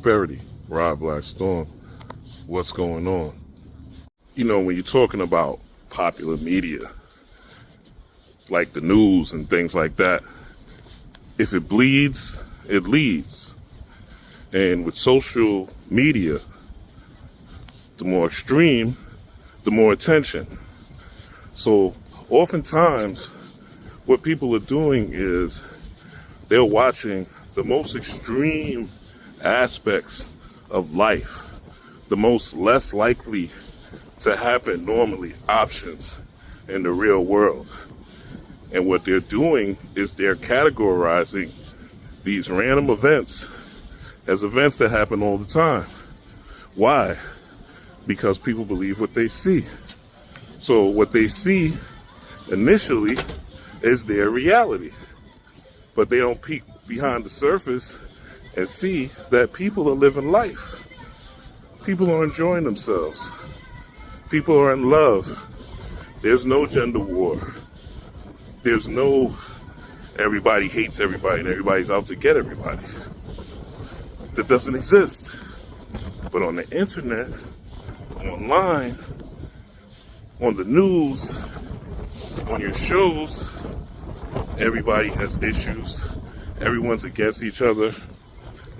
prosperity. Rob Blackstorm, what's going on? You know, when you're talking about popular media, like the news and things like that, if it bleeds, it leads. And with social media, the more extreme, the more attention. So oftentimes, what people are doing is they're watching the most extreme aspects of life, the most less likely to happen normally options in the real world. And what they're doing is they're categorizing these random events as events that happen all the time. Why? Because people believe what they see. So what they see initially is their reality. But they don't peek behind the surface and see that people are living life. People are enjoying themselves. People are in love. There's no gender war. There's no everybody hates everybody and everybody's out to get everybody. That doesn't exist. But on the internet, online, on the news, on your shows, everybody has issues. Everyone's against each other.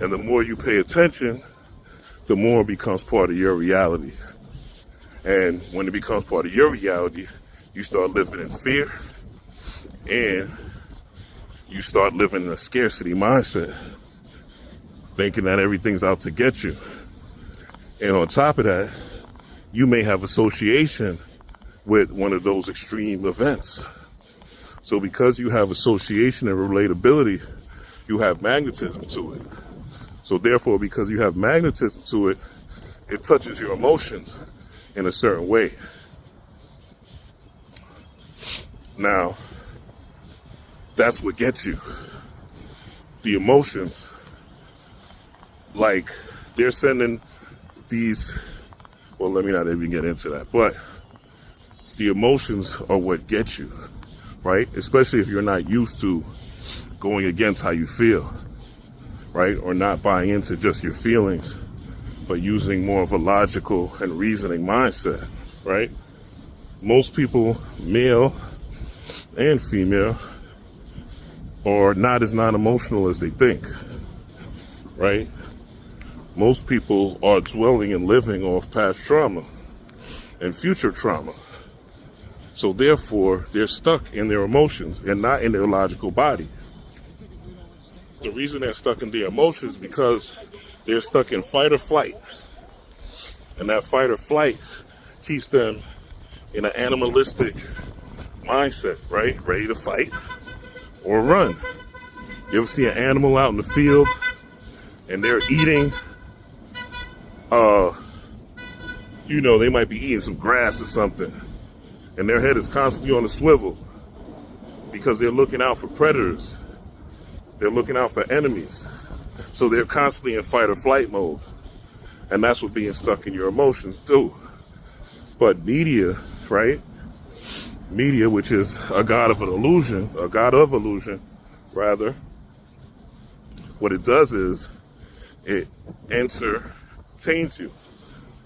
And the more you pay attention, the more it becomes part of your reality. And when it becomes part of your reality, you start living in fear and you start living in a scarcity mindset, thinking that everything's out to get you. And on top of that, you may have association with one of those extreme events. So because you have association and relatability, you have magnetism to it. So therefore, because you have magnetism to it, it touches your emotions in a certain way. Now, that's what gets you. The emotions. Like, they're sending these, well, let me not even get into that, but the emotions are what gets you, right? Especially if you're not used to going against how you feel, right? Or not buying into just your feelings, but using more of a logical and reasoning mindset, right? Most people, male and female, are not as non-emotional as they think, right? Most people are dwelling and living off past trauma and future trauma. So therefore, they're stuck in their emotions and not in their logical body. The reason they're stuck in their emotions is because they're stuck in fight or flight. And that fight or flight keeps them in an animalistic mindset, right? Ready to fight or run. You ever see an animal out in the field and they're eating, they might be eating some grass or something, and their head is constantly on a swivel because they're looking out for predators. They're looking out for enemies. So they're constantly in fight or flight mode. And that's what being stuck in your emotions do. But media, right? Media, which is a god of illusion, what it does is it entertains you.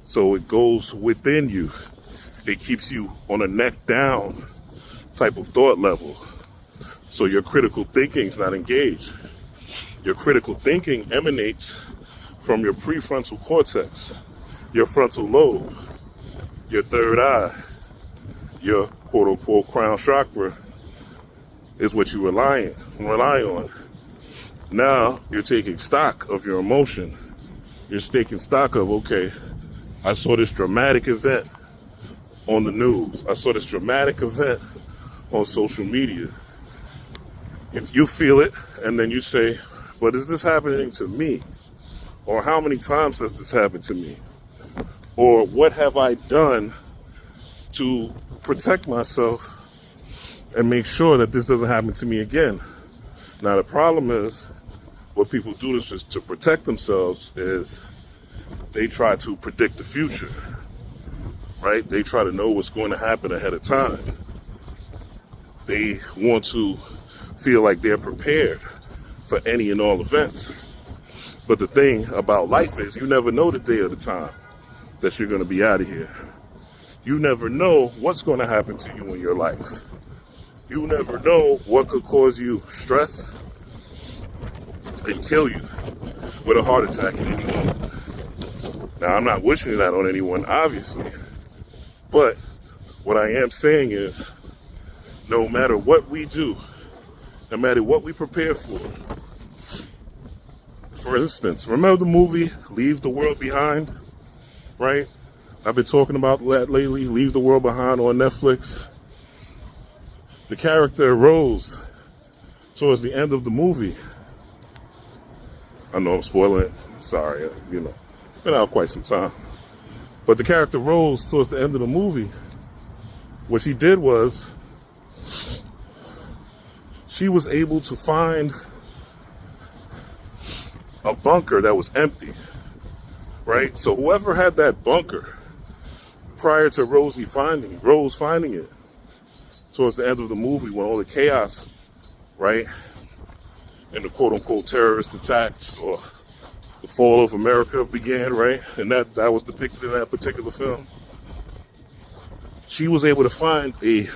So it goes within you. It keeps you on a neck down type of thought level. So your critical thinking is not engaged. Your critical thinking emanates from your prefrontal cortex, your frontal lobe, your third eye, your quote-unquote crown chakra is what you rely on. Now you're taking stock of your emotion. You're taking stock of, okay, I saw this dramatic event on the news. I saw this dramatic event on social media. You feel it, and then you say, but is this happening to me? Or how many times has this happened to me? Or what have I done to protect myself and make sure that this doesn't happen to me again? Now, the problem is, what people do is just to protect themselves is they try to predict the future, right? They try to know what's going to happen ahead of time. They want to feel like they're prepared for any and all events. But the thing about life is you never know the day or the time that you're going to be out of here. You never know what's going to happen to you in your life. You never know what could cause you stress and kill you with a heart attack at any moment. Now, I'm not wishing that on anyone, obviously. But what I am saying is, no matter what we do, no matter what we prepare for instance, remember the movie Leave the World Behind, right? I've been talking about that lately, Leave the World Behind on Netflix. The character Rose, towards the end of the movie, I know I'm spoiling it, sorry, been out quite some time. But the character Rose, towards the end of the movie, what she did was, she was able to find a bunker that was empty, right? So whoever had that bunker prior to Rose finding it, towards the end of the movie when all the chaos, right, and the quote-unquote terrorist attacks or the fall of America began, right, and that was depicted in that particular film, she was able to find a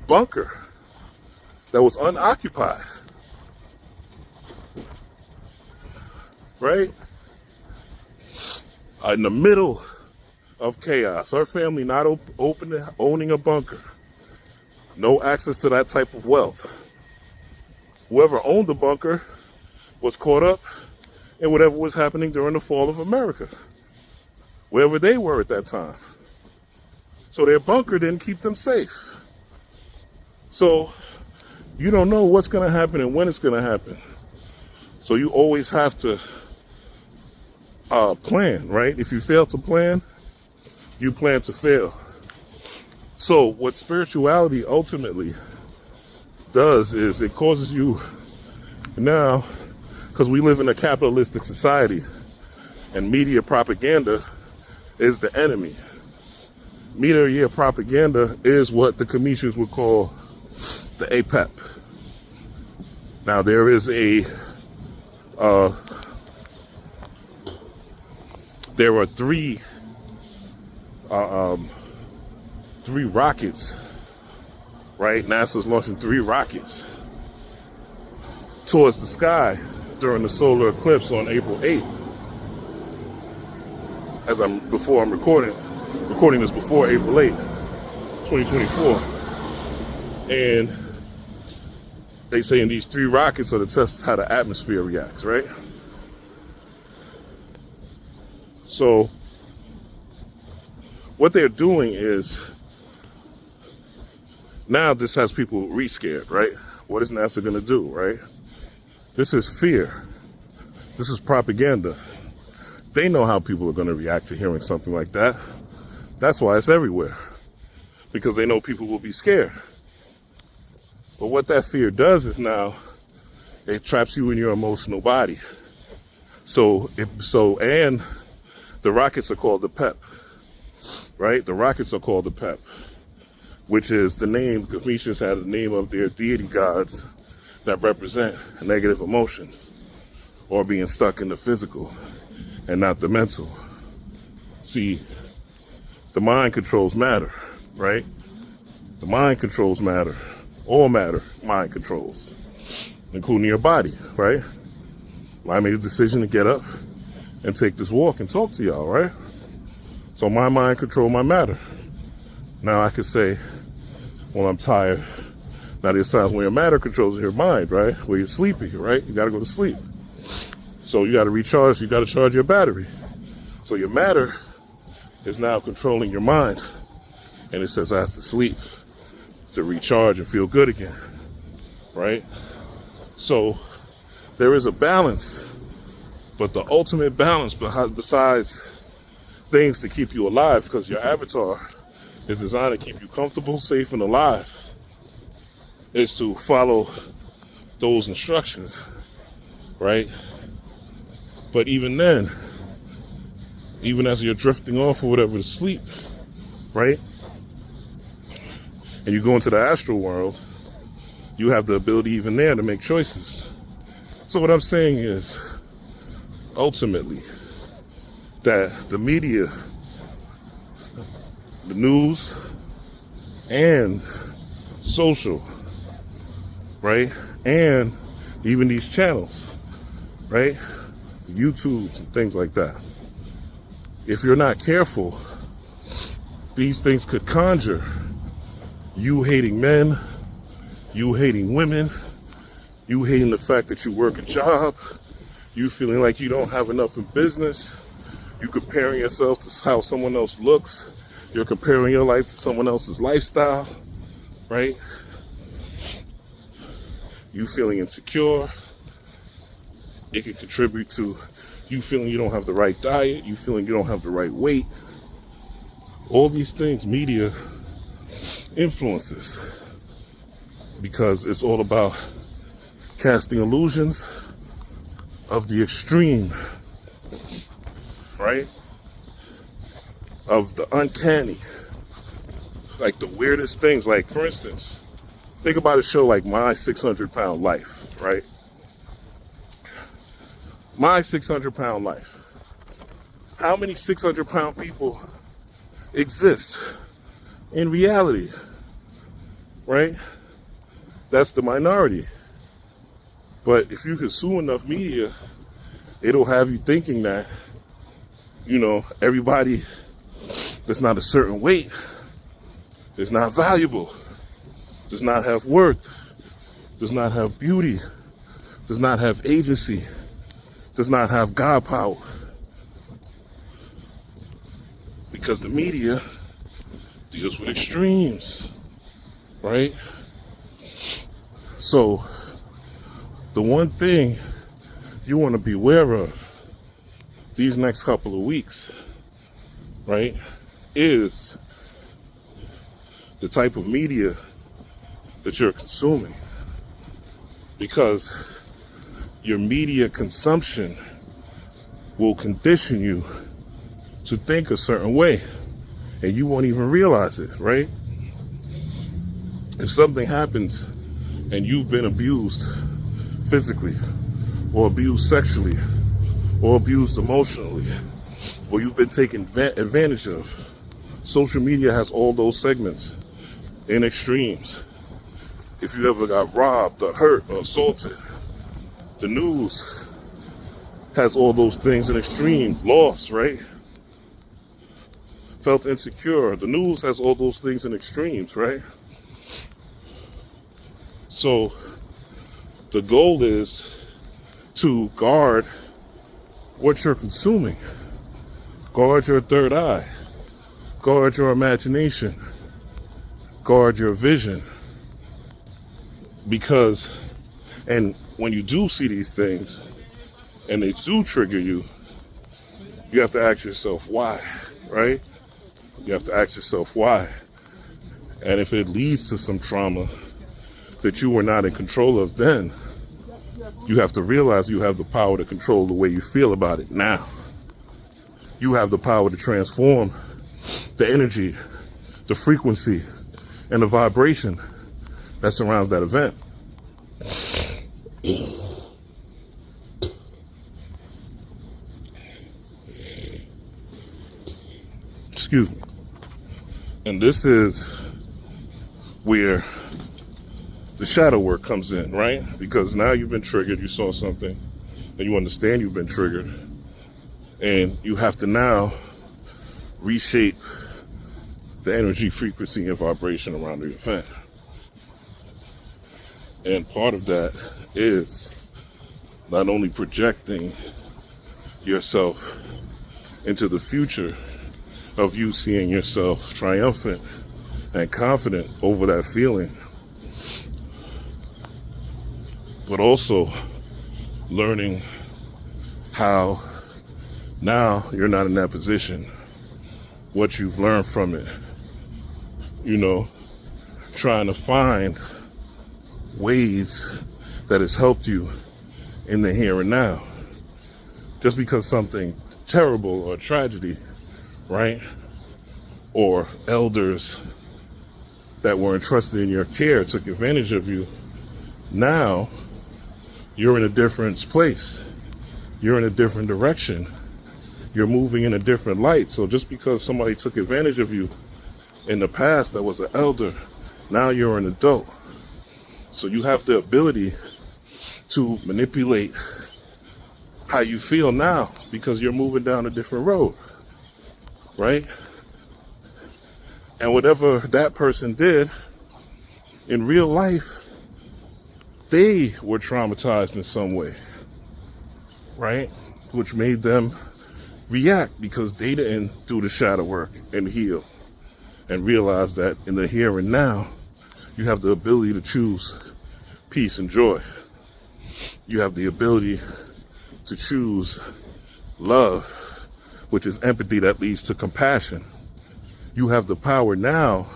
bunker that was unoccupied, right, in the middle of chaos. Her family not owning a bunker, no access to that type of wealth. Whoever owned the bunker was caught up in whatever was happening during the fall of America, wherever they were at that time. So their bunker didn't keep them safe. So you don't know what's going to happen and when it's going to happen. So you always have to plan, right? If you fail to plan, you plan to fail. So what spirituality ultimately does is it causes you now, because we live in a capitalistic society and media propaganda is the enemy. Media propaganda is what the Cometians would call the APEP. Now there is there are three rockets, right? NASA's launching 3 rockets towards the sky during the solar eclipse on April 8th. Before I'm recording this before April 8th, 2024. And they say in these 3 rockets are to test how the atmosphere reacts, right? So what they're doing is, now this has people re-scared, right? What is NASA going to do, right? This is fear. This is propaganda. They know how people are going to react to hearing something like that. That's why it's everywhere, because they know people will be scared. But what that fear does is now it traps you in your emotional body. And the rockets are called the PEP, right? The rockets are called the PEP, which is the name, Cometians had the name of their deity gods that represent negative emotions or being stuck in the physical and not the mental. See, the mind controls matter, right? The mind controls matter. All matter, mind controls, including your body, right? Well, I made a decision to get up and take this walk and talk to y'all, right? So my mind controls my matter. Now I can say, well, I'm tired. Now there's times when your matter controls your mind, right? Where you're sleepy, right? You gotta go to sleep. So you gotta recharge, you gotta charge your battery. So your matter is now controlling your mind. And it says I have to sleep to recharge and feel good again, right? So there is a balance, but the ultimate balance besides things to keep you alive, because your avatar is designed to keep you comfortable, safe, and alive, is to follow those instructions, right? But even then, even as you're drifting off or whatever to sleep, right? And you go into the astral world, you have the ability even there to make choices. So what I'm saying is, ultimately that the media, the news, and social, right? And even these channels, right? YouTubes and things like that. If you're not careful, these things could conjure you hating men, you hating women, you hating the fact that you work a job, you feeling like you don't have enough in business, you comparing yourself to how someone else looks, you're comparing your life to someone else's lifestyle, right? You feeling insecure. It can contribute to you feeling you don't have the right diet, you feeling you don't have the right weight. All these things media influences, because it's all about casting illusions of the extreme, right? Of the uncanny, like the weirdest things. Like, for instance, think about a show like My 600-Pound Life, right? My 600-Pound Life. How many 600-pound people exist in reality, right? That's the minority. But if you consume enough media, it'll have you thinking that, everybody that's not a certain weight is not valuable, does not have worth, does not have beauty, does not have agency, does not have God power. Because the media deals with extremes, right? So the one thing you want to be aware of these next couple of weeks, right, is the type of media that you're consuming. Because your media consumption will condition you to think a certain way, and you won't even realize it, right? If something happens and you've been abused physically, or abused sexually, or abused emotionally, or you've been taken advantage of, social media has all those segments in extremes. If you ever got robbed or hurt or assaulted, the news has all those things in extremes. Loss, right? Felt insecure. The news has all those things in extremes, right? So the goal is to guard what you're consuming. Guard your third eye. Guard your imagination. Guard your vision. Because, and when you do see these things and they do trigger you, you have to ask yourself why, right? You have to ask yourself why. And if it leads to some trauma that you were not in control of then, you have to realize you have the power to control the way you feel about it now. You have the power to transform the energy, the frequency, and the vibration that surrounds that event. Excuse me. And this is where the shadow work comes in, right? Because now you've been triggered, you saw something, and you understand you've been triggered, and you have to now reshape the energy, frequency, and vibration around the event. And part of that is not only projecting yourself into the future of you seeing yourself triumphant and confident over that feeling, but also learning how now you're not in that position, what you've learned from it, trying to find ways that has helped you in the here and now. Just because something terrible or tragedy, right? Or elders that were entrusted in your care took advantage of you, now you're in a different place. you're in a different direction. You're moving in a different light. So just because somebody took advantage of you in the past that was an elder, now you're an adult. So you have the ability to manipulate how you feel now because you're moving down a different road, right? And whatever that person did in real life, they were traumatized in some way, right? Which made them react because they didn't do the shadow work and heal and realize that in the here and now, you have the ability to choose peace and joy. You have the ability to choose love, which is empathy that leads to compassion. You have the power now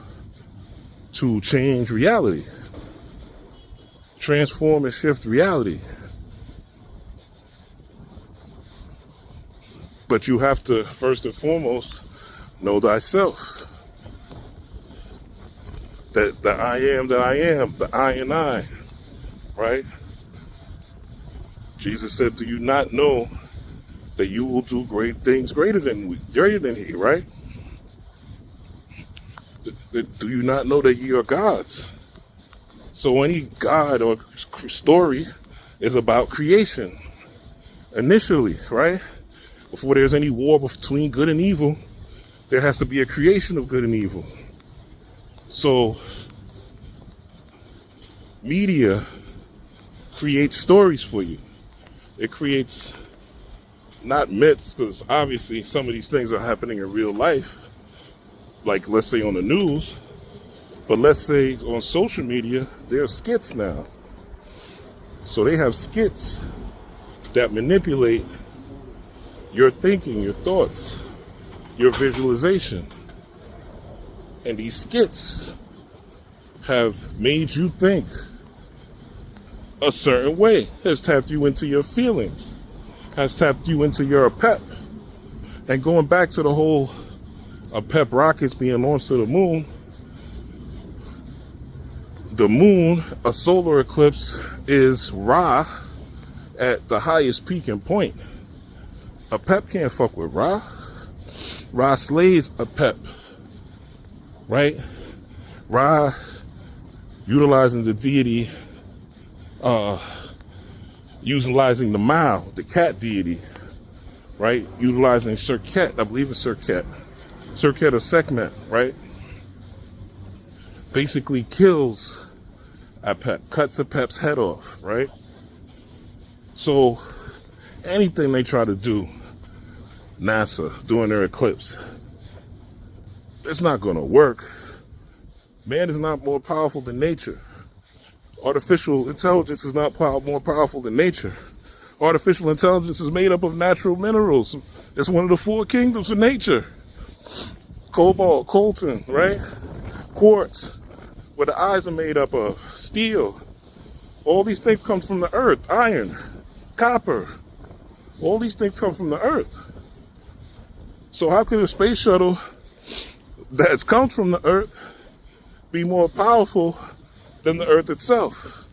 to change reality, transform and shift reality. But you have to, first and foremost, know thyself. That the I am that I am, the I and I, right? Jesus said, do you not know that you will do great things greater than he, right? Do you not know that ye are gods? So any God or story is about creation, initially, right? Before there's any war between good and evil, there has to be a creation of good and evil. So media creates stories for you. It creates not myths, because obviously some of these things are happening in real life, like let's say on the news, but let's say on social media, there are skits now. So they have skits that manipulate your thinking, your thoughts, your visualization. And these skits have made you think a certain way, has tapped you into your feelings, has tapped you into your APEP. And going back to the whole APEP rockets being launched to the moon, a solar eclipse is Ra at the highest peak and point. APEP can't fuck with Ra. Ra slays APEP, right? Ra utilizing the deity, utilizing the Mao, the cat deity, right? Utilizing Serket, I believe it's Serket or Sekhmet, right? Basically kills APEP, cuts APEP's head off, right? So anything they try to do, NASA doing their eclipse, it's not going to work. Man is not more powerful than nature. Artificial intelligence is not more powerful than nature. Artificial intelligence is made up of natural minerals. It's one of the four kingdoms of nature. Cobalt, coltan, right? Quartz, where the eyes are made up of. Steel. All these things come from the earth. Iron, copper. All these things come from the earth. So how could a space shuttle that's come from the earth be more powerful than the earth itself?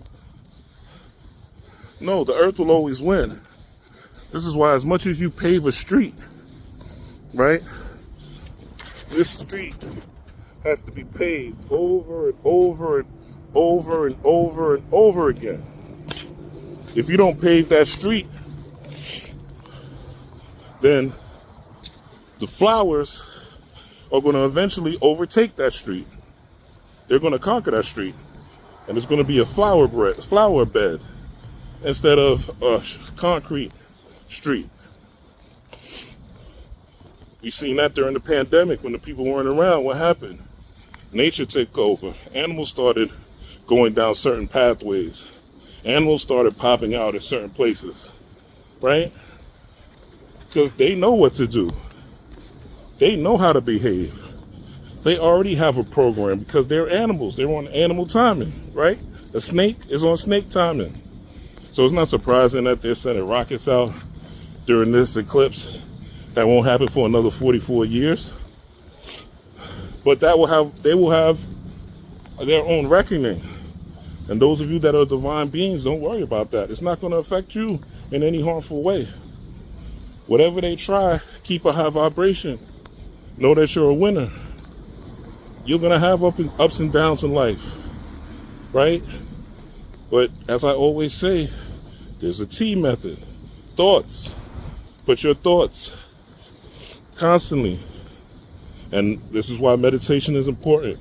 No, the earth will always win. This is why as much as you pave a street, right? This street has to be paved over and over and over and over and over again. If you don't pave that street, then the flowers are going to eventually overtake that street. They're going to conquer that street. And it's going to be a flower bed instead of a concrete street. We seen that during the pandemic when the people weren't around. What happened? Nature took over. Animals started going down certain pathways. Animals started popping out at certain places, right? Because they know what to do. They know how to behave. They already have a program because they're animals. They're on animal timing, right? A snake is on snake timing. So it's not surprising that they're sending rockets out during this eclipse. That won't happen for another 44 years. But they will have their own reckoning. And those of you that are divine beings, don't worry about that. It's not going to affect you in any harmful way. Whatever they try, keep a high vibration. Know that you're a winner. You're going to have ups and downs in life, right? But as I always say, there's a T method. Thoughts. Put your thoughts constantly. And this is why meditation is important.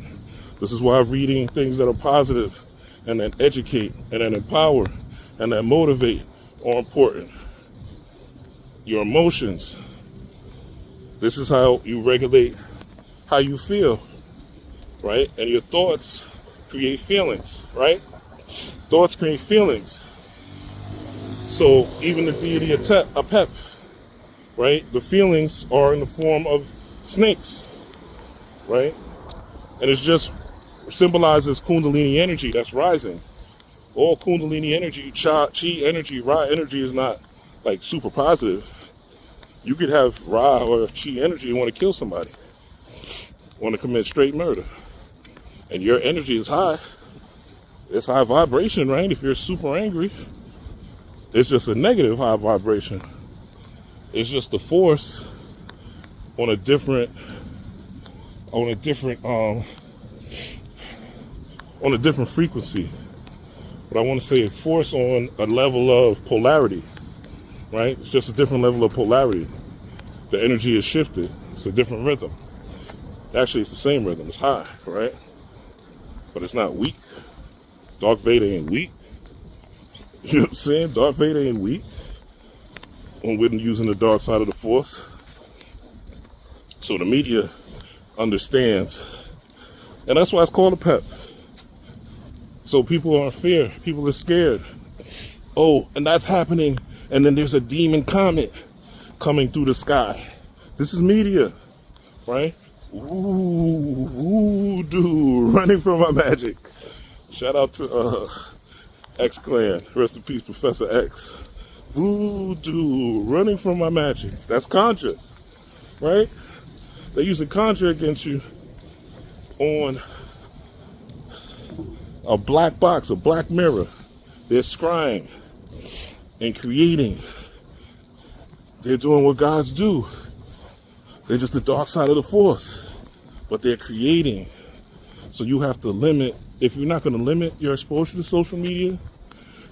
This is why reading things that are positive and that educate and that empower and that motivate are important. Your emotions. This is how you regulate how you feel, right? And your thoughts create feelings, right? Thoughts create feelings. So even the deity of APEP, right? The feelings are in the form of snakes, right? And it's just symbolizes Kundalini energy that's rising. All Kundalini energy, Chi energy, Ra energy is not like super positive. You could have Ra or Chi energy and want to kill somebody, want to commit straight murder. And your energy is high. It's high vibration, right? If you're super angry, it's just a negative high vibration. It's just the force on a different frequency. But I want to say a force on a level of polarity, right? It's just a different level of polarity. The energy is shifted. It's a different rhythm. Actually, it's the same rhythm. It's high, right? But it's not weak. Darth Vader ain't weak. You know what I'm saying? Darth Vader ain't weak when we're using the dark side of the force. So the media understands. And that's why it's called a PEP. So people are in fear. People are scared. Oh, and that's happening. And then there's a demon comet coming through the sky. This is media, right? Ooh, voodoo, running from my magic. Shout out to X-Clan. Rest in peace, Professor X. Voodoo, running from my magic. That's conjure, right? They use a conjure against you on a black box, a black mirror. They're scrying and creating. They're doing what gods do. They're just the dark side of the force, but they're creating. So you have to limit. If you're not going to limit your exposure to social media,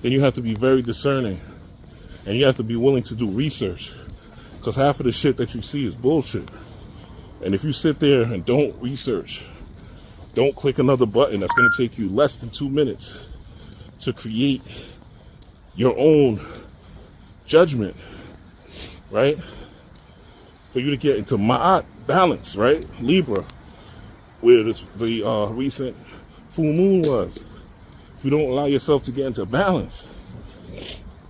then you have to be very discerning, and you have to be willing to do research, because half of the shit that you see is bullshit. And if you sit there and don't research, don't click another button that's going to take you less than 2 minutes to create your own judgment, right? For you to get into Ma'at balance, right? Libra, where the recent full moon was. If you don't allow yourself to get into balance,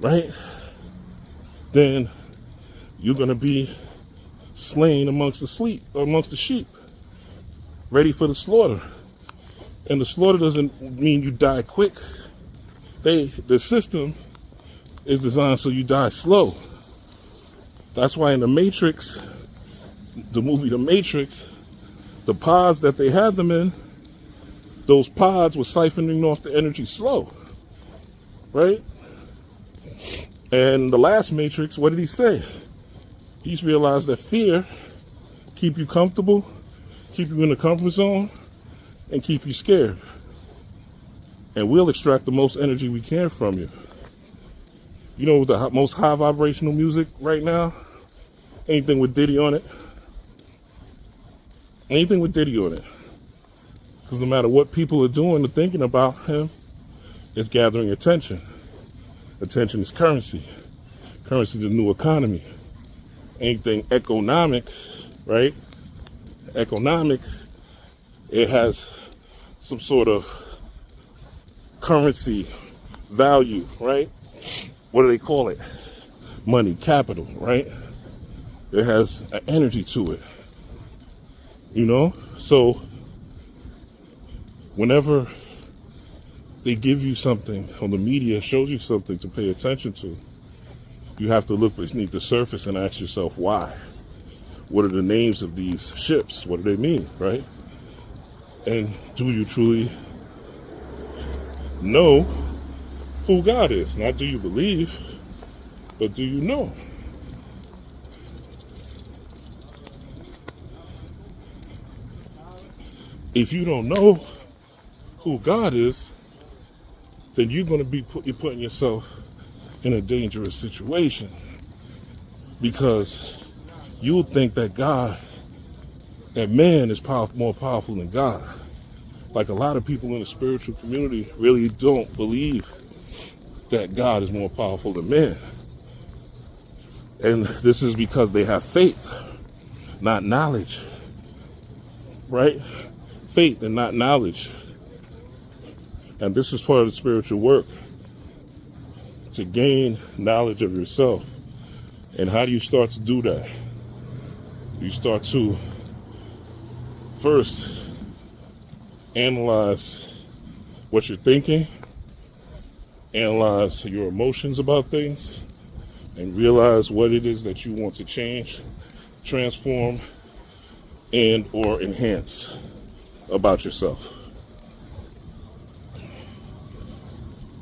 right, then you're going to be slain amongst the sheep, ready for the slaughter. And the slaughter doesn't mean you die quick. The system is designed so you die slow. That's why in the Matrix, the movie The Matrix, the pods that they had them in, those pods were siphoning off the energy slow, right? And the last Matrix, what did he say? He's realized that fear keep you comfortable, keep you in the comfort zone, and keep you scared. And we'll extract the most energy we can from you. You know the most high vibrational music right now? Anything with Diddy on it. Anything with Diddy on it. Because no matter what people are doing or thinking about him, it's gathering attention. Attention is currency. Currency is the new economy. Anything economic, right? Economic, it has some sort of currency value, right? What do they call it? Money, capital, right? It has an energy to it, you know? So whenever they give you something, or the media shows you something to pay attention to, you have to look beneath the surface and ask yourself why. What are the names of these ships? What do they mean, right? And do you truly know who God is? Not do you believe, but do you know? if you don't know who God is, then you're going to be you're putting yourself in a dangerous situation, because you'll think that man is more powerful than God. Like, a lot of people in the spiritual community really don't believe that God is more powerful than man. And this is because they have faith, not knowledge, right? Faith and not knowledge. And this is part of the spiritual work, to gain knowledge of yourself. And how do you start to do that? You start to first analyze what you're thinking, analyze your emotions about things, and realize what it is that you want to change, transform, and or enhance about yourself.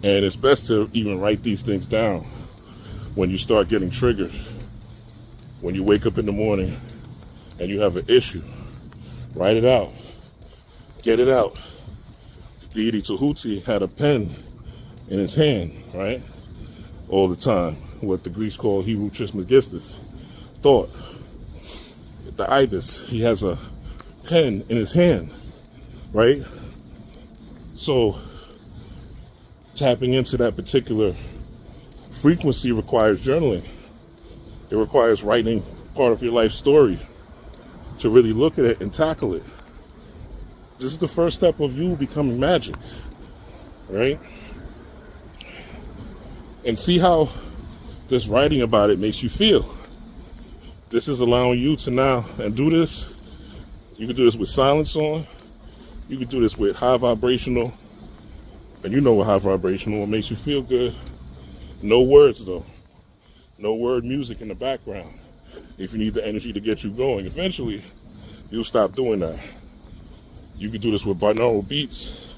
And it's best to even write these things down when you start getting triggered. When you wake up in the morning and you have an issue, write it out. Get it out. The deity Tahuti had a pen in his hand, right? All the time. What the Greeks call Hebrew Trismegistus, thought. The ibis, he has a pen in his hand, right? So tapping into that particular frequency requires journaling. It requires writing part of your life story to really look at it and tackle it. This is the first step of you becoming magic, right? And see how just writing about it makes you feel. This is allowing you to now, and do this. You can do this with silence on. You can do this with high vibrational. And you know what high vibrational makes you feel good. No words though. No word music in the background. If you need the energy to get you going, eventually you'll stop doing that. You can do this with binaural beats,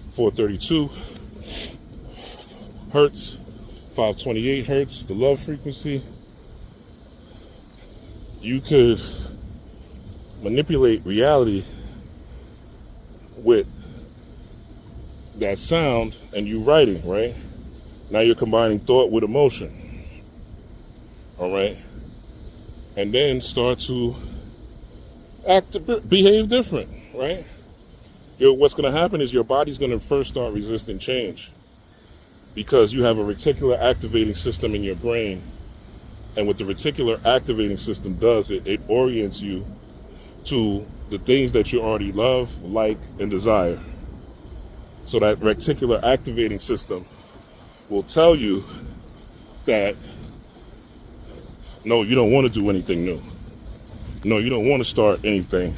432 hertz, 528 hertz, the love frequency. You could manipulate reality with that sound, and you writing, right? Now you're combining thought with emotion. All right? And then start to behave different, right? What's going to happen is your body's going to first start resisting change, because you have a reticular activating system in your brain. And what the reticular activating system does, it orients you to the things that you already love, like, and desire. So that reticular activating system will tell you that, no, you don't want to do anything new. No, you don't want to start anything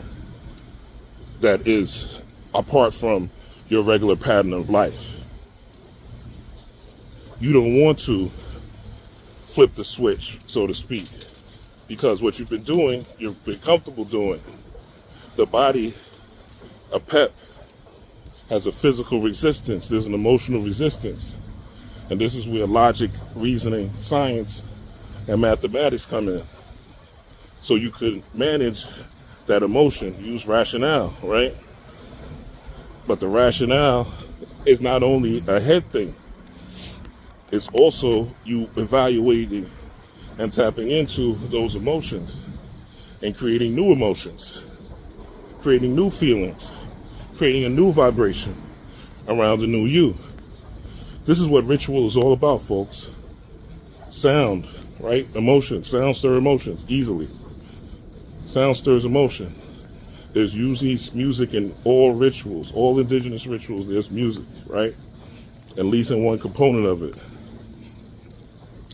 that is apart from your regular pattern of life. You don't want to flip the switch, so to speak, because what you've been doing, you've been comfortable doing. The body, APEP, has a physical resistance. There's an emotional resistance. And this is where logic, reasoning, science, and mathematics come in. So you could manage that emotion, use rationale, right? But the rationale is not only a head thing. It's also you evaluating and tapping into those emotions and creating new emotions, creating new feelings, creating a new vibration around the new you. This is what ritual is all about, folks. Sound, right? Emotion. Sound stirs emotions easily. Sound stirs emotion. There's usually music in all rituals, all indigenous rituals, there's music, right? At least in one component of it.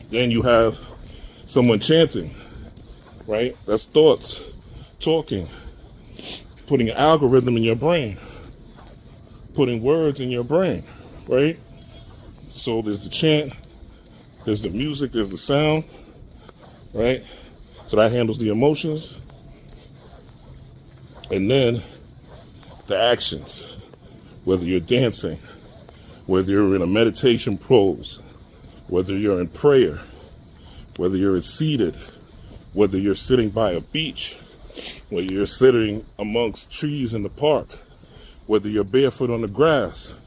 Then you have someone chanting, right? That's thoughts, talking, putting an algorithm in your brain, putting words in your brain, right? So there's the chant, there's the music, there's the sound, right? So that handles the emotions. And then the actions, whether you're dancing, whether you're in a meditation pose, whether you're in prayer, whether you're seated, whether you're sitting by a beach, whether you're sitting amongst trees in the park, whether you're barefoot on the grass,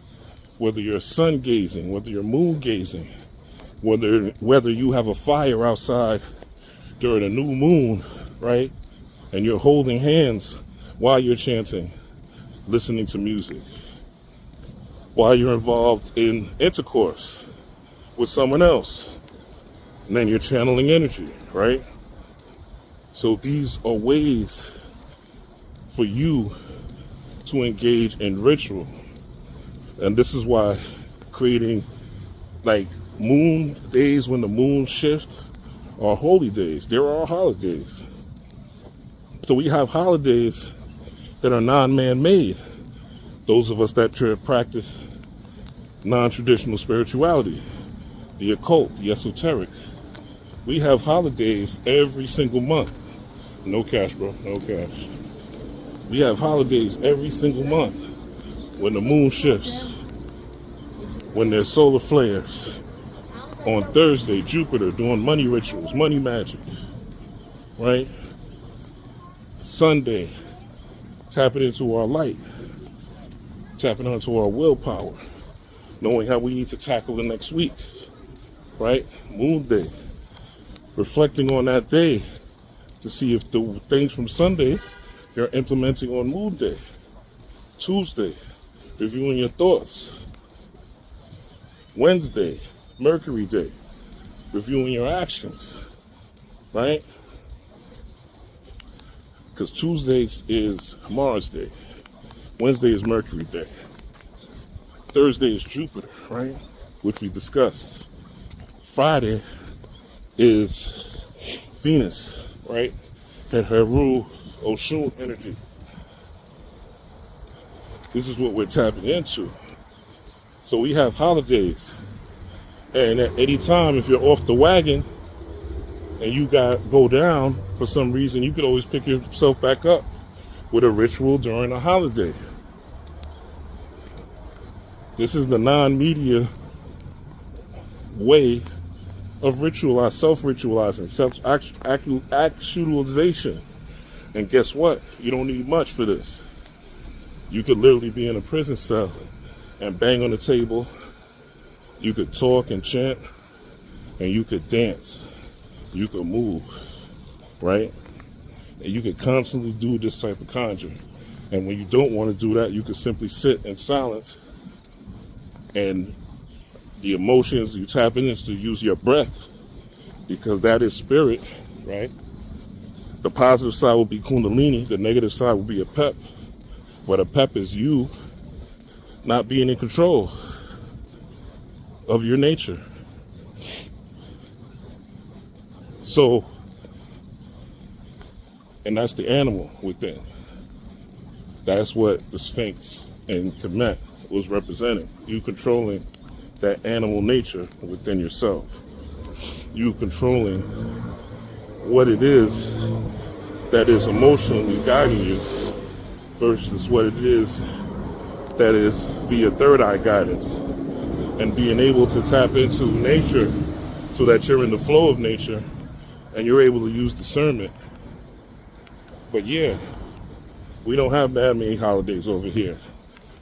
whether you're sun gazing, whether you're moon gazing, whether you have a fire outside during a new moon, right? And you're holding hands while you're chanting, listening to music, while you're involved in intercourse with someone else, and then you're channeling energy, right? So these are ways for you to engage in ritual. And this is why creating like moon days when the moon shift are holy days. There are holidays. So we have holidays that are non-man-made. Those of us that practice non-traditional spirituality, the occult, the esoteric. We have holidays every single month. No cash, bro, no cash. We have holidays every single month when the moon shifts, when there's solar flares. On Thursday, Jupiter doing money rituals, money magic, right? Sunday, tapping into our light, tapping onto our willpower, knowing how we need to tackle the next week, right? Moon day, reflecting on that day to see if the things from Sunday you're implementing on moon day. Tuesday, reviewing your thoughts. Wednesday, Mercury day, reviewing your actions, right? Because Tuesday is Mars day. Wednesday is Mercury day. Thursday is Jupiter, right? Which we discussed. Friday is Venus, right? And her rule, Oshun energy. This is what we're tapping into. So we have holidays. And at any time, if you're off the wagon and you go down for some reason, you could always pick yourself back up with a ritual during a holiday. This is the non-media way of self-ritualizing, self-actualization. And guess what? You don't need much for this. You could literally be in a prison cell and bang on the table. You could talk and chant, and you could dance. You could move, right? And you could constantly do this type of conjuring. And when you don't want to do that, you could simply sit in silence. And the emotions you tap in is to use your breath, because that is spirit, right? The positive side will be Kundalini. The negative side will be APEP. But APEP is you not being in control of your nature. So, and that's the animal within. That's what the Sphinx and Kemet was representing. You controlling that animal nature within yourself. You controlling what it is that is emotionally guiding you versus what it is that is via third eye guidance. And being able to tap into nature so that you're in the flow of nature and you're able to use discernment. But yeah, we don't have man-made holidays over here.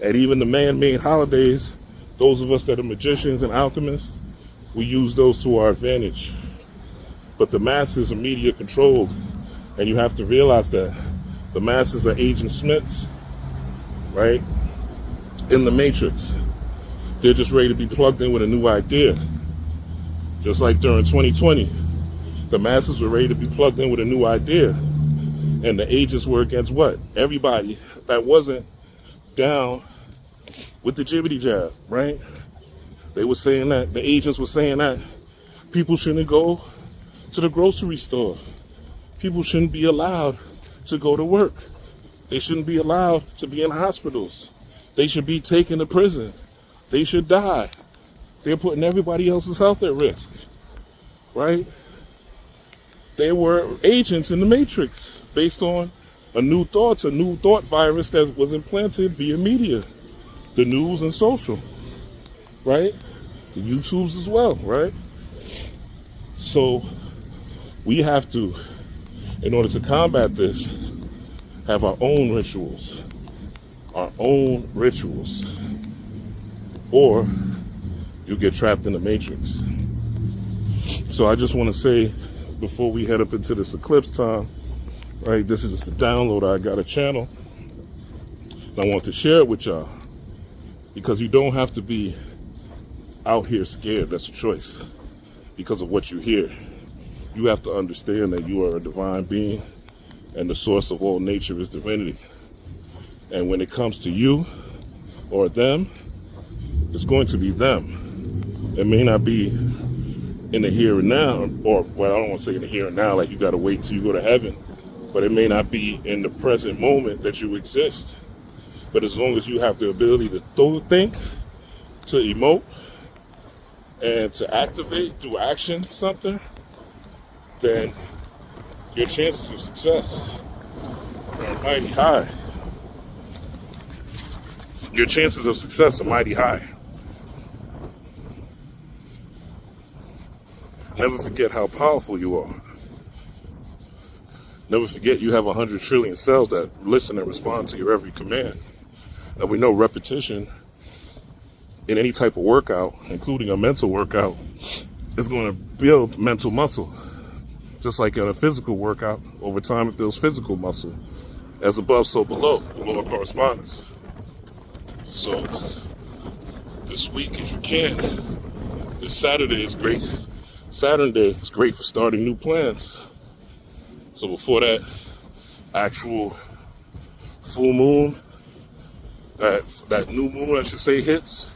And even the man-made holidays, those of us that are magicians and alchemists, we use those to our advantage. But the masses are media controlled, and you have to realize that the masses are Agent Smiths, right? In the Matrix. They're just ready to be plugged in with a new idea. Just like during 2020, the masses were ready to be plugged in with a new idea. And the agents were against what? Everybody that wasn't down with the jibbity jab, right? They were saying that, the agents were saying that people shouldn't go to the grocery store. People shouldn't be allowed to go to work. They shouldn't be allowed to be in hospitals. They should be taken to prison. They should die. They're putting everybody else's health at risk, right? They were agents in the Matrix based on a new thought virus that was implanted via media, the news and social, right? The YouTubes as well, right? So we have to, in order to combat this, have our own rituals, our own rituals, or you get trapped in the matrix. So I just want to say, before we head up into this eclipse time, right, this is just a download. I got a channel, and I want to share it with y'all, because you don't have to be out here scared. That's a choice because of what you hear. You have to understand that you are a divine being, and the source of all nature is divinity. And when it comes to you or them, it's going to be them. It may not be in the here and now, or, well, I don't want to say in the here and now, like you got to wait till you go to heaven, but it may not be in the present moment that you exist. But as long as you have the ability to think, to emote, and to activate, do action, something, then your chances of success are mighty high. Your chances of success are mighty high. Never forget how powerful you are. Never forget you have 100 trillion cells that listen and respond to your every command. And we know repetition in any type of workout, including a mental workout, is going to build mental muscle. Just like in a physical workout, over time it builds physical muscle. As above, so below, the law of correspondence. So this week, if you can, this Saturday is great. Saturn Day is great for starting new plans. So before that actual full moon, that new moon, I should say, hits,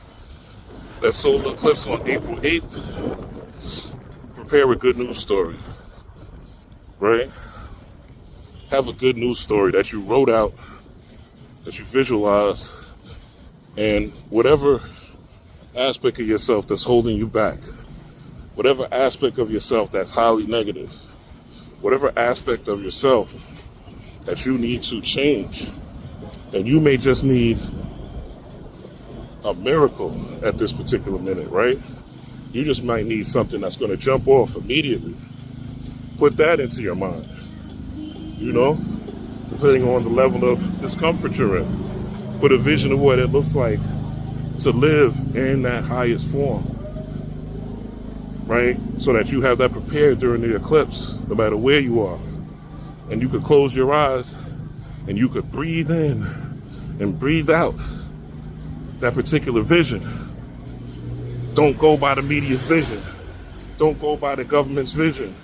that solar eclipse on April 8th, prepare a good news story, right? Have a good news story that you wrote out, that you visualized, and whatever aspect of yourself that's holding you back, whatever aspect of yourself that's highly negative, whatever aspect of yourself that you need to change, and you may just need a miracle at this particular minute, right? You just might need something that's going to jump off immediately. Put that into your mind, you know, depending on the level of discomfort you're in. Put a vision of what it looks like to live in that highest form, right? So that you have that prepared during the eclipse, no matter where you are. And you could close your eyes and you could breathe in and breathe out that particular vision. Don't go by the media's vision. Don't go by the government's vision.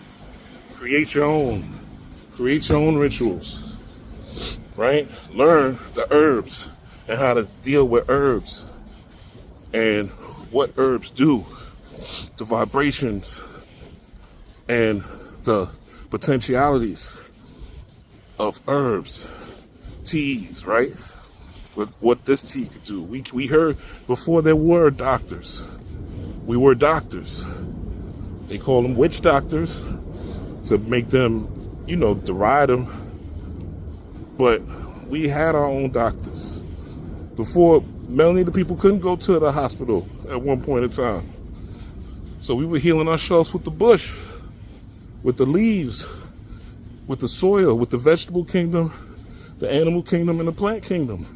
Create your own. Create your own rituals, right? Learn the herbs and how to deal with herbs and what herbs do, the vibrations and the potentialities of herbs, teas, right? With what this tea could do. We heard before there were doctors. We were doctors. They call them witch doctors to make them, you know, deride them. But we had our own doctors. Before, many people couldn't go to the hospital at one point in time. So we were healing ourselves with the bush, with the leaves, with the soil, with the vegetable kingdom, the animal kingdom, and the plant kingdom.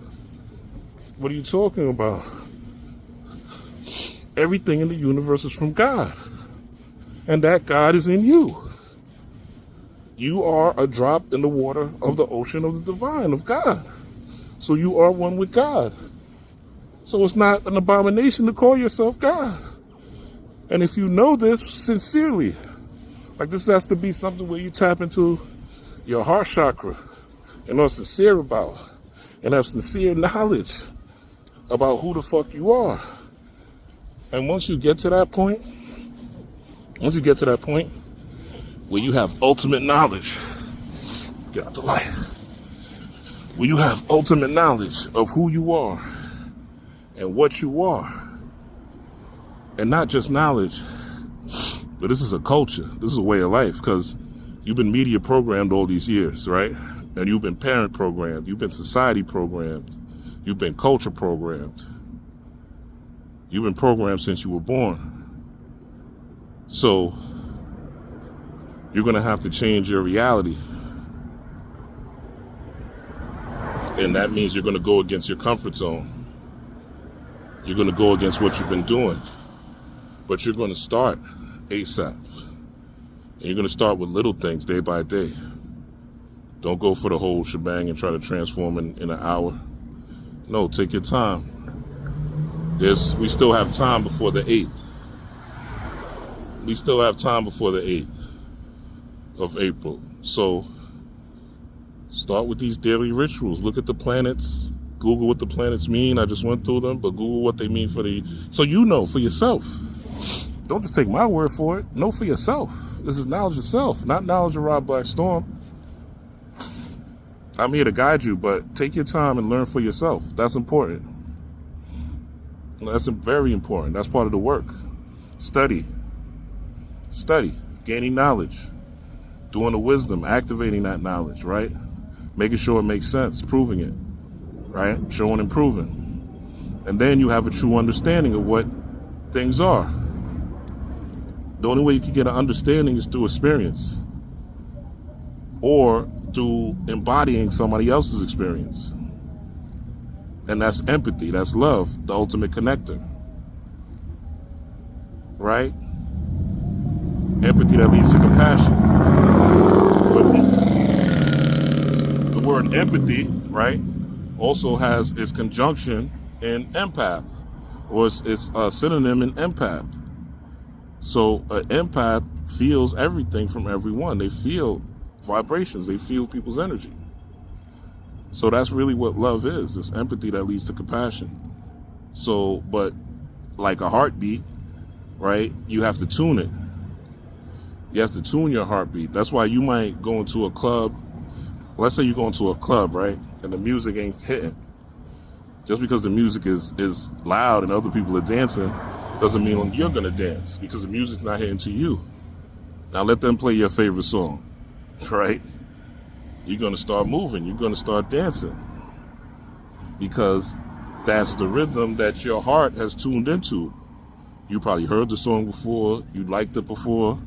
What are you talking about? Everything in the universe is from God. And that God is in you. You are a drop in the water of the ocean of the divine, of God. So you are one with God. So it's not an abomination to call yourself God. And if you know this sincerely, like this has to be something where you tap into your heart chakra and are sincere about, and have sincere knowledge about who the fuck you are. And once you get to that point where you have ultimate knowledge, get out the light, where you have ultimate knowledge of who you are and what you are, and not just knowledge, but this is a culture, this is a way of life, because you've been media programmed all these years, right? And you've been parent programmed, you've been society programmed, you've been culture programmed. You've been programmed since you were born. So you're going to have to change your reality. And that means you're going to go against your comfort zone. You're going to go against what you've been doing. But you're going to start ASAP. And you're going to start with little things day by day. Don't go for the whole shebang and try to transform in an hour. No, take your time. We still have time before the 8th. We still have time before the 8th of April. So start with these daily rituals. Look at the planets. Google what the planets mean. I just went through them, but Google what they mean so you know for yourself. Don't just take my word for it. Know for yourself. This is knowledge of self, not knowledge of Rob Blackstorm. I'm here to guide you, but take your time and learn for yourself. That's important. That's very important. That's part of the work. Study. Gaining knowledge. Doing the wisdom. Activating that knowledge, right? Making sure it makes sense. Proving it, right? Showing and proving. And then you have a true understanding of what things are. The only way you can get an understanding is through experience. Or through embodying somebody else's experience. And that's empathy, that's love, the ultimate connector. Right? Empathy that leads to compassion. But the word empathy, right, also has its conjunction in empath, or it's a synonym in empath. So an empath feels everything from everyone. They feel vibrations, they feel people's energy. So that's really what love is. It's empathy that leads to compassion. So, but like a heartbeat, right? You have to tune it. You have to tune your heartbeat. That's why you might go into a club. Let's say you go into a club, right? And the music ain't hitting. Just because the music is loud and other people are dancing doesn't mean you're going to dance, because the music's not hitting to you. Now let them play your favorite song, right? You're going to start moving. You're going to start dancing, because that's the rhythm that your heart has tuned into. You probably heard the song before. You liked it before.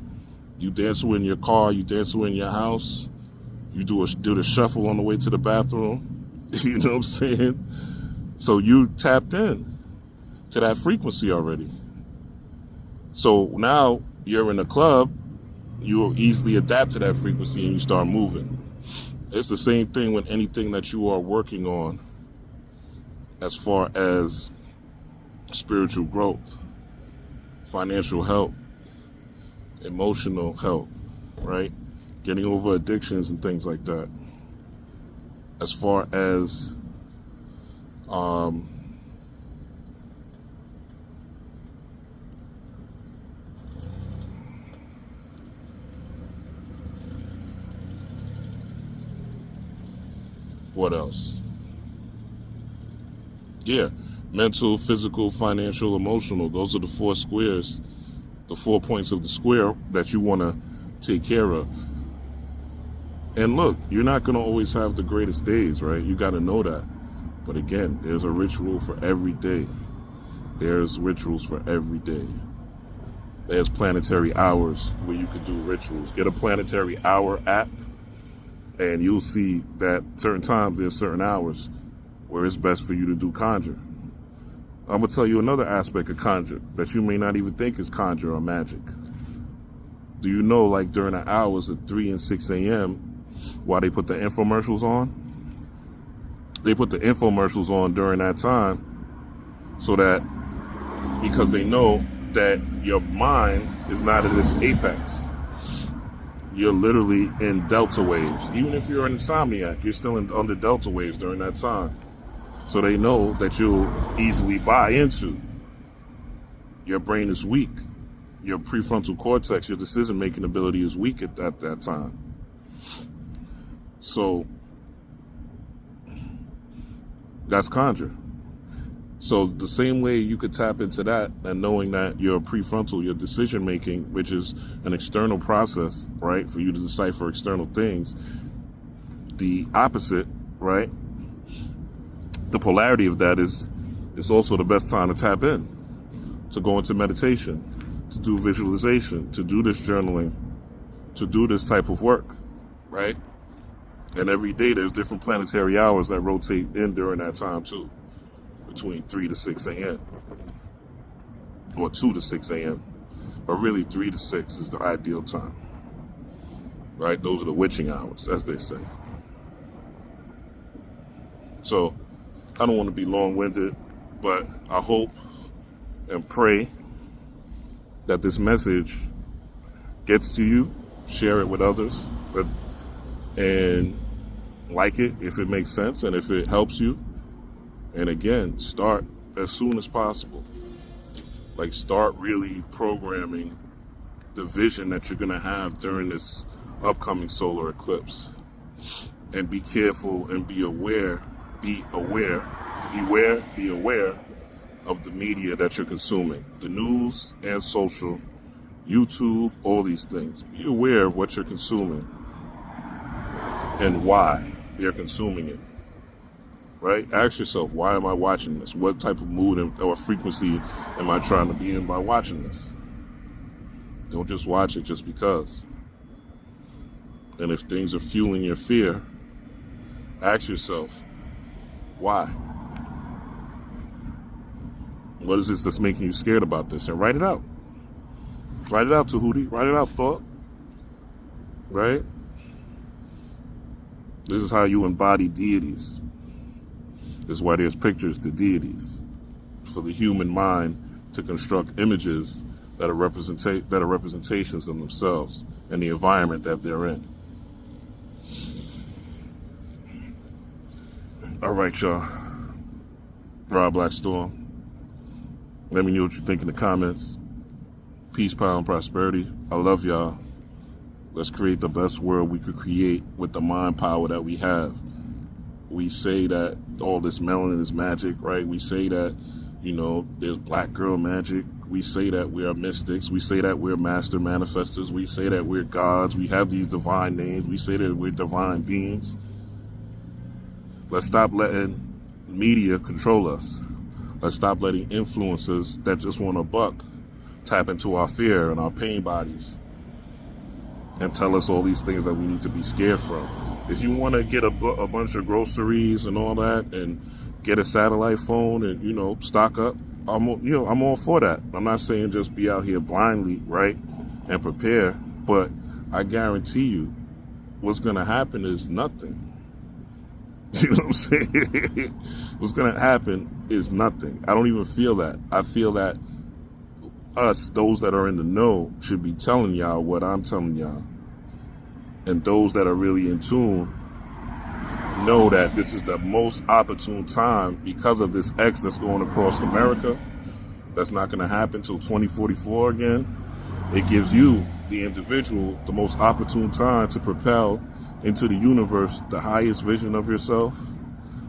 You dance to it in your car. You dance to it in your house. You do the shuffle on the way to the bathroom. You know what I'm saying? So you tapped in to that frequency already. So now you're in a club. You'll easily adapt to that frequency and you start moving. It's the same thing with anything that you are working on as far as spiritual growth, financial health, emotional health, right? Getting over addictions and things like that. As far as what else? Yeah, mental, physical, financial, emotional. Those are the 4 squares, the 4 points of the square that you want to take care of. And look, you're not going to always have the greatest days, right? You got to know that. But again, there's a ritual for every day. There's rituals for every day. There's planetary hours where you can do rituals. Get a planetary hour app, and you'll see that certain times there's certain hours where it's best for you to do conjure. I'm going to tell you another aspect of conjure that you may not even think is conjure or magic. Do you know, like during the hours of 3 and 6 a.m., why they put the infomercials on? They put the infomercials on during that time so that, because they know that your mind is not at its apex. You're literally in delta waves. Even if you're an insomniac, you're still on the delta waves during that time. So they know that you'll easily buy into. Your brain is weak. Your prefrontal cortex, your decision-making ability is weak at that time. So that's conjure. So the same way you could tap into that, and knowing that your prefrontal, your decision making, which is an external process, right, for you to decipher external things, the opposite, right, the polarity of that is also the best time to tap in, to go into meditation, to do visualization, to do this journaling, to do this type of work, right? And every day there's different planetary hours that rotate in during that time too, between 3 to 6 a.m. or 2 to 6 a.m. But really 3 to 6 is the ideal time, right? Those are the witching hours, as they say. So I don't want to be long-winded, but I hope and pray that this message gets to you. Share it with others, and like it if it makes sense and if it helps you. And again, start as soon as possible. Like, start really programming the vision that you're going to have during this upcoming solar eclipse. And be careful and be aware of the media that you're consuming. The news and social, YouTube, all these things. Be aware of what you're consuming and why you're consuming it. Right? Ask yourself, why am I watching this? What type of mood or frequency am I trying to be in by watching this? Don't just watch it just because. And if things are fueling your fear, ask yourself, why? What is this that's making you scared about this? And write it out. Write it out, Tahuti. Write it out, Thought. Right? This is how you embody deities. This is why there's pictures to deities. For the human mind to construct images that are representations of themselves and the environment that they're in. All right, y'all. Rob Blackstorm. Let me know what you think in the comments. Peace, power, and prosperity. I love y'all. Let's create the best world we could create with the mind power that we have. We say that all this melanin is magic, right? We say that, there's black girl magic. We say that we are mystics. We say that we're master manifestors. We say that we're gods. We have these divine names. We say that we're divine beings. Let's stop letting media control us. Let's stop letting influencers that just want a buck tap into our fear and our pain bodies and tell us all these things that we need to be scared from. If you want to get a bunch of groceries and all that and get a satellite phone and, stock up, I'm all for that. I'm not saying just be out here blindly, right, and prepare, but I guarantee you what's going to happen is nothing. You know what I'm saying? What's going to happen is nothing. I don't even feel that. I feel that us, those that are in the know, should be telling y'all what I'm telling y'all. And those that are really in tune know that this is the most opportune time because of this X that's going across America. That's not going to happen till 2044 again. It gives you, the individual, the most opportune time to propel into the universe the highest vision of yourself,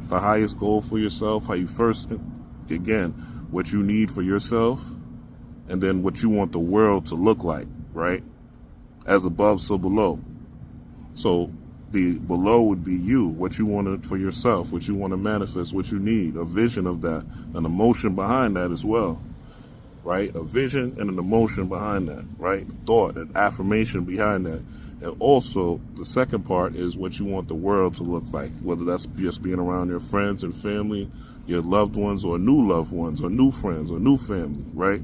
the highest goal for yourself, how you first, again, what you need for yourself, and then what you want the world to look like, right? As above, so below. So the below would be you, what you want for yourself, what you want to manifest, what you need, a vision of that, an emotion behind that as well, right? A vision and an emotion behind that, right? Thought, an affirmation behind that. And also, the second part is what you want the world to look like, whether that's just being around your friends and family, your loved ones, or new loved ones, or new friends, or new family, right?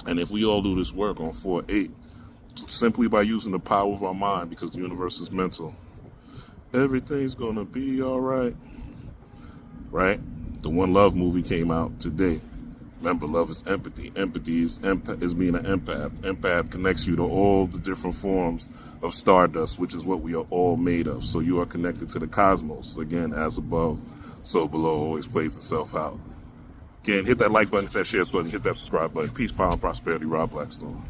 And if we all do this work on 4-8, simply by using the power of our mind, because the universe is mental, everything's gonna be all right, right? The One Love movie came out today. Remember, love is empathy. Empathy is being an empath. Empath connects you to all the different forms of stardust, which is what we are all made of. So you are connected to the cosmos. Again, as above, so below, always plays itself out. Again, hit that like button, hit that share button, hit that subscribe button. Peace, power, and prosperity. Rob Blackstorm.